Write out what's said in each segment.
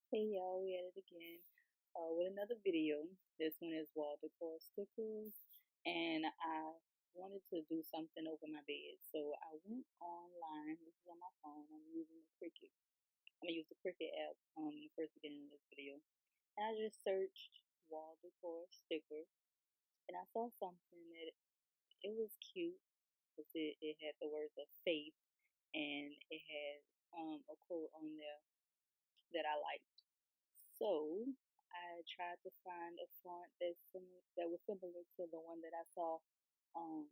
Hey y'all, we at it again with another video. This one is Wall Decor Stickers, and I wanted to do something over my bed. So I went online. This is on my phone. I'm using the Cricut. I'm gonna use the Cricut app in the first beginning of this video. And I just searched Wall Decor Stickers, and I saw something that it was cute because it had the words of faith, and it had a quote on there that I liked. So I tried to find a font that was similar to the one that I saw um,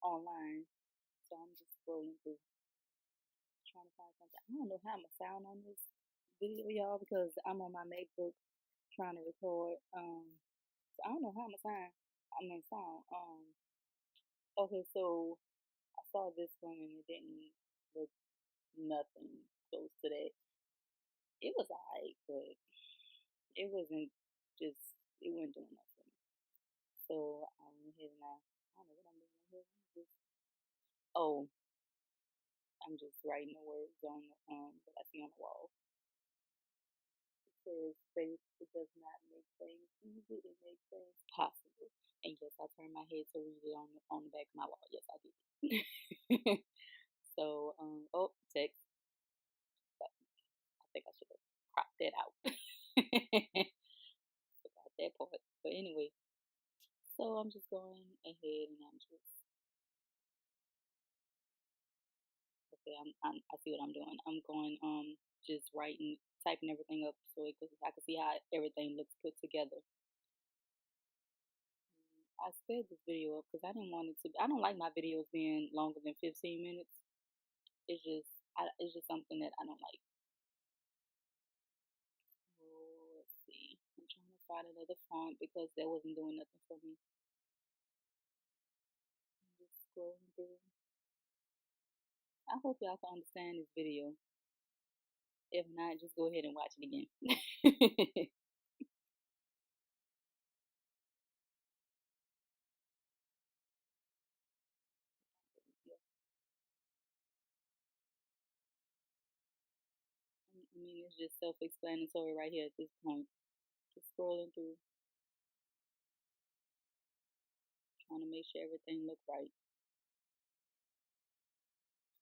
online. So I'm just scrolling through, trying to find something. I don't know how I'm gonna sound on this video, y'all, because I'm on my MacBook trying to record. So I don't know how I'm gonna sound. Okay, so I saw this one and it didn't look nothing close to that. It was alright, but it wasn't just it wasn't doing nothing. So I went ahead and I don't know what I'm doing here. Oh, I'm just writing the words on that I see on the wall. It says faith it does not make things easy, it makes things possible. And yes, I turned my head to read it on the back of my wall. Yes, I did. So oh text. But I think I should have cropped that out. Forgot that part. But anyway, so I'm just going ahead and I'm just okay, I see what I'm doing. I'm going just writing, typing everything up so I can see how everything looks put together. I sped this video up because I didn't want it to. I don't like my videos being longer than 15 minutes. It's just something that I don't like. So let's see. I'm trying to find another font because that wasn't doing nothing for me. I'm just scrolling through. I hope y'all can understand this video. If not, just go ahead and watch it again. I mean, it's just self-explanatory right here at this point. Just scrolling through, trying to make sure everything look right.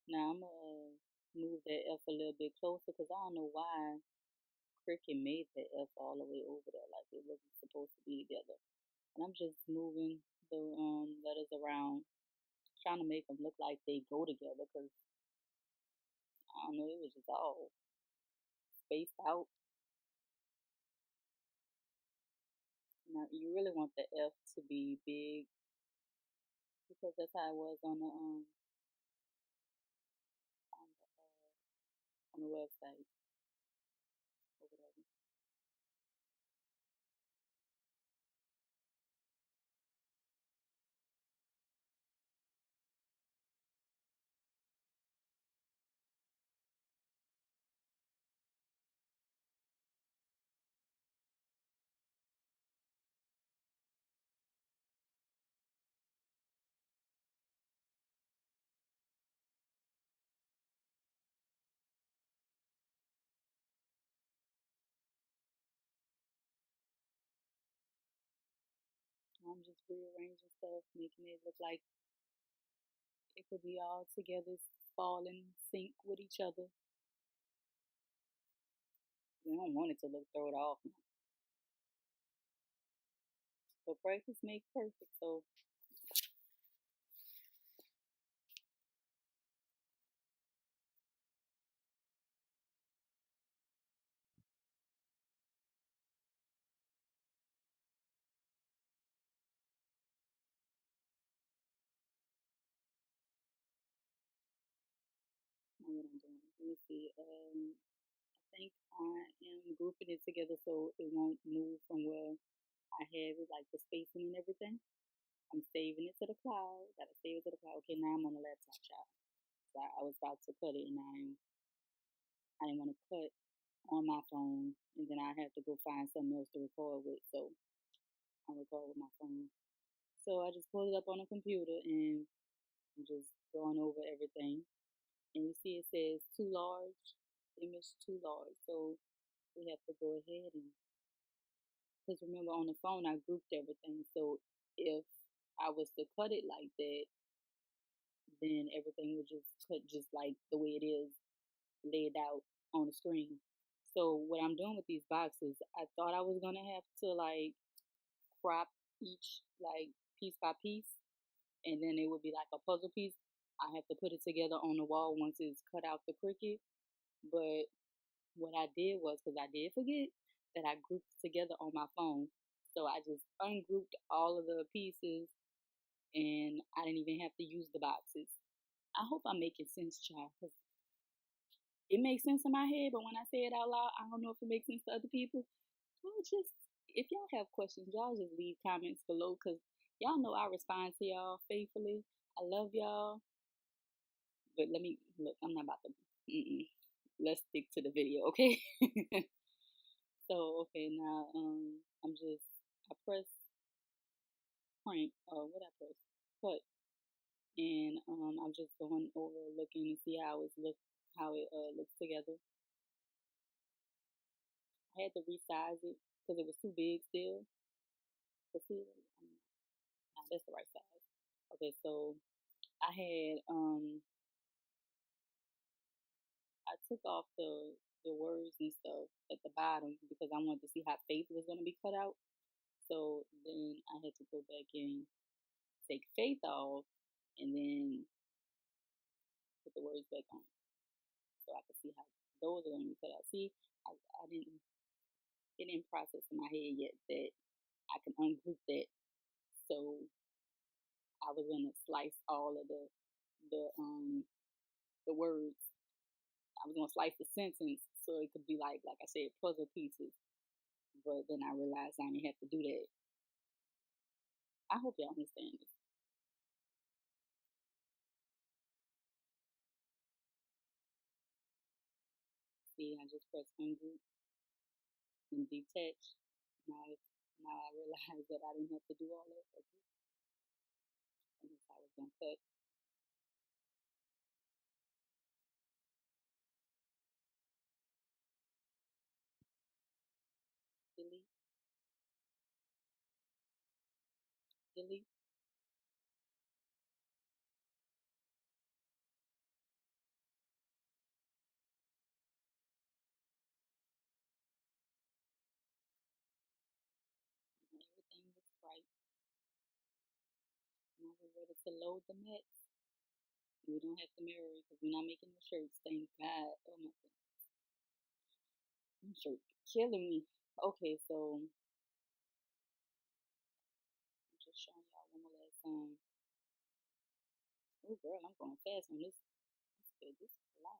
Now I'm gonna move that F a little bit closer because I don't know why Cricut made that F all the way over there, like it wasn't supposed to be together. And I'm just moving the letters around, trying to make them look like they go together because I don't know, it was just all spaced out. Now you really want the F to be big because that's how it was on on the website or whatever. I'm just rearranging stuff, making it look like it could be all together, fall in sync with each other. We don't want it to look thrown off. But practice makes perfect. So I know what I'm doing. Let me see. I think I am grouping it together so it won't move from where I have it, like the spacing and everything. I'm saving it to the cloud. Gotta save it to the cloud. Okay, now I'm on the laptop, child. So I was about to cut it, and I didn't want to cut on my phone, and then I have to go find something else to record with. So I record with my phone. So I just pulled it up on the computer, and I'm just going over everything. And you see it says too large, image too large. So we have to go ahead and, because remember on the phone I grouped everything. So if I was to cut it like that, then everything would just cut just like the way it is laid out on the screen. So what I'm doing with these boxes, I thought I was gonna have to like crop each like piece by piece, and then it would be like a puzzle piece. I have to put it together on the wall once it's cut out the Cricut. But what I did was, because I did forget that I grouped it together on my phone, so I just ungrouped all of the pieces, and I didn't even have to use the boxes. I hope I'm making sense, child, because it makes sense in my head, but when I say it out loud, I don't know if it makes sense to other people. Well, just if y'all have questions, y'all just leave comments below, because y'all know I respond to y'all faithfully. I love y'all, but let me look. I'm not about to. Mm-mm. Let's stick to the video, okay? So okay, now I'm just I press print or what I press cut, and I'm just going over looking to see how it looks together. I had to resize it because it was too big still. But see, nah, that's the right size. Okay, so I had I took off the words and stuff at the bottom because I wanted to see how faith was gonna be cut out. So then I had to go back and take faith off and then put the words back on so I could see how those are gonna be cut out. See, I didn't it didn't process in my head yet that I can ungroup that. So I was gonna slice all of the words. I was gonna slice the sentence so it could be like I said, puzzle pieces. But then I realized I didn't have to do that. I hope y'all understand this. See, I just pressed ungroup and detach. Now I realize that I didn't have to do all that. Okay, and this I was gonna cut, delete, delete. And everything looks right. Now we're ready to load the mats. We don't have to mirror it because we're not making no shirts. Thank God. Oh my god, this shirt killing me. Okay, so I'm just showing y'all one more last time. Oh girl, I'm going fast on this. That's good. This is a lot.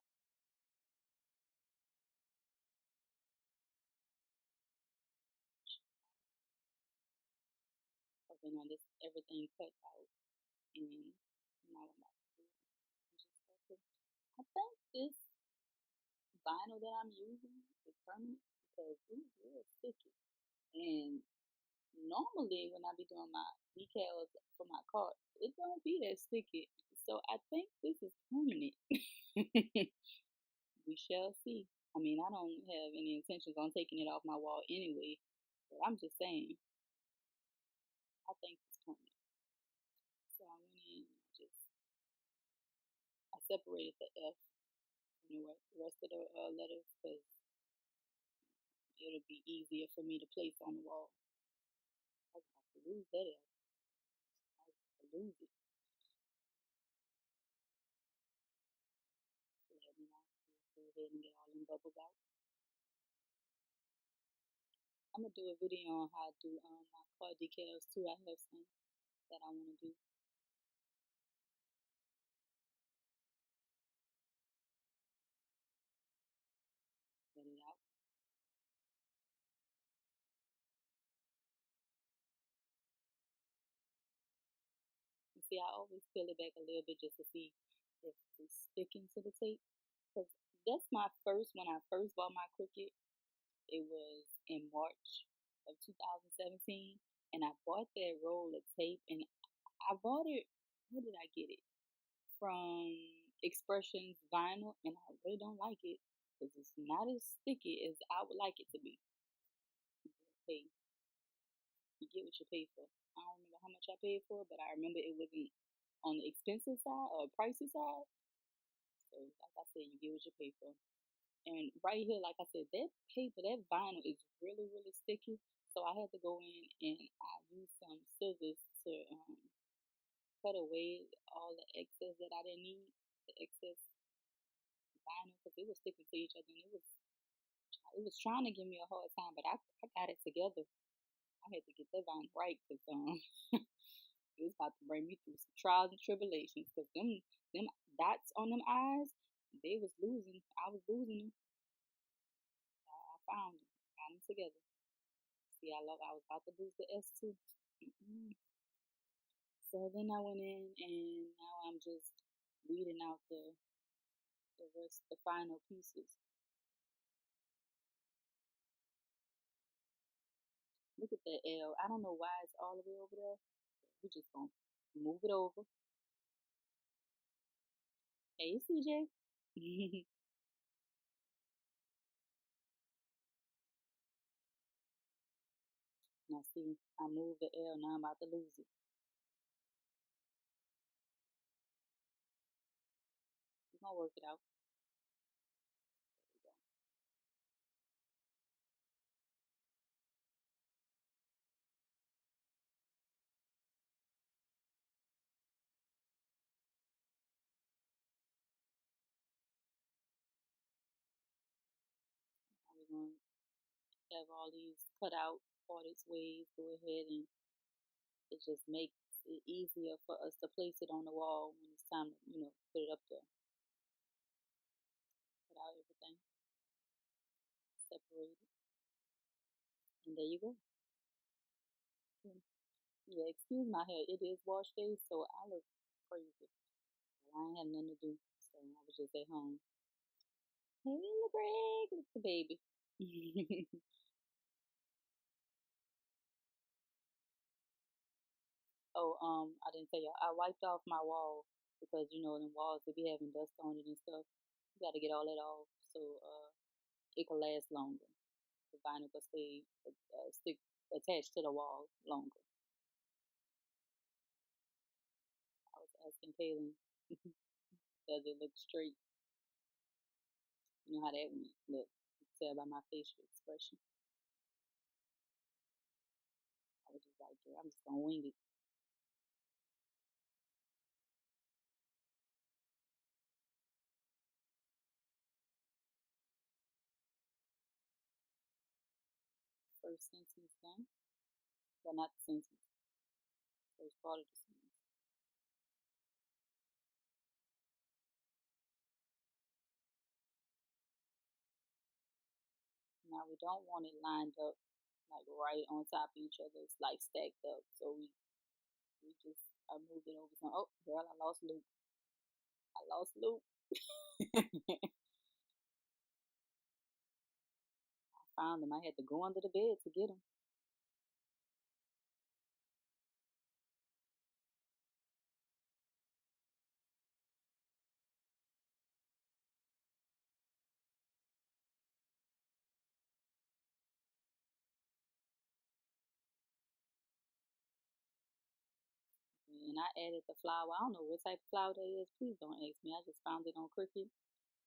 Okay, now this everything cut out, and now I'm about to just I think this vinyl that I'm using is permanent because it's real sticky. And normally when I be doing my decals for my car, it don't be that sticky. So I think this is permanent. We shall see. I mean, I don't have any intentions on taking it off my wall anyway, but I'm just saying, I think it's permanent. So I went in and I separated the F from the rest of the letters because it'll be easier for me to place on the wall. I was about to lose that F. I was about to lose it. So let me now go ahead and get all them bubbles out. I'm gonna do a video on how to do my car decals too. I have some that I want to do. Get it out. You see, I always peel it back a little bit just to see if it's sticking to the tape. Cause that's my first when I first bought my Cricut. It was in March of 2017, and I bought that roll of tape, and I bought it. Where did I get it? From Expressions Vinyl, and I really don't like it. because it's not as sticky as I would like it to be. Hey, you get what you pay for. I don't remember how much I paid for it, but I remember it wasn't on the expensive side or pricey side. So, like I said, you get what you pay for. And right here, like I said, that paper, that vinyl is really, really sticky. So I had to go in and I used some scissors to cut away all the excess that I didn't need, the excess vinyl, because it was sticking to each other and it was trying to give me a hard time, but I got it together. I had to get that vinyl right because it was about to bring me through some trials and tribulations because them dots on them eyes, they was losing. I was losing them. I found them, got them together. See, I was about to lose the S too. Mm-mm. So then I went in and now I'm just weeding out the rest, the final pieces. Look at that L. I don't know why it's all the way over there. We just gonna move it over. Hey, CJ. Now see, I moved the L. Now I'm about to lose it. We're gonna work it out. There we go. Now we're gonna have all these cut out parted ways. Go ahead and it just makes it easier for us to place it on the wall when it's time to, put it up there. Cut out everything, separate it, and there you go. Hmm. Yeah, excuse my hair. It is wash day, so I look crazy. But I ain't have nothing to do, so I was just at home. Hey, little Greg, look the baby. Oh, I didn't tell you. I wiped off my wall because the walls they be having dust on it and stuff. You got to get all that off so it can last longer. The vinyl can stay stick attached to the wall longer. I was asking Kaylin, does it look straight? You know how that went. Look, you can tell by my facial expression. I was just like, girl, I'm just gonna wing it. First sentence done. Well, not the sentence. First part of the sentence. Now we don't want it lined up like right on top of each other. It's like stacked up. So we just I moved it over some. Oh, girl, I lost Luke. I lost Luke. I found him. I had to go under the bed to get him. And I added the flower. I don't know what type of flower that is. Please don't ask me. I just found it on Cricut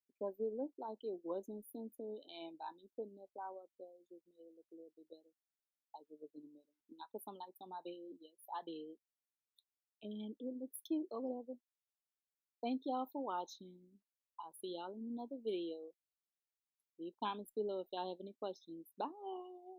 because it looked like it wasn't centered, and by me putting that flower up there, it just made it look a little bit better, like it was in the middle. And I put some lights on my bed. Yes, I did, and it looks cute or whatever. Thank y'all for watching. I'll see y'all in another video. Leave comments below if y'all have any questions. Bye.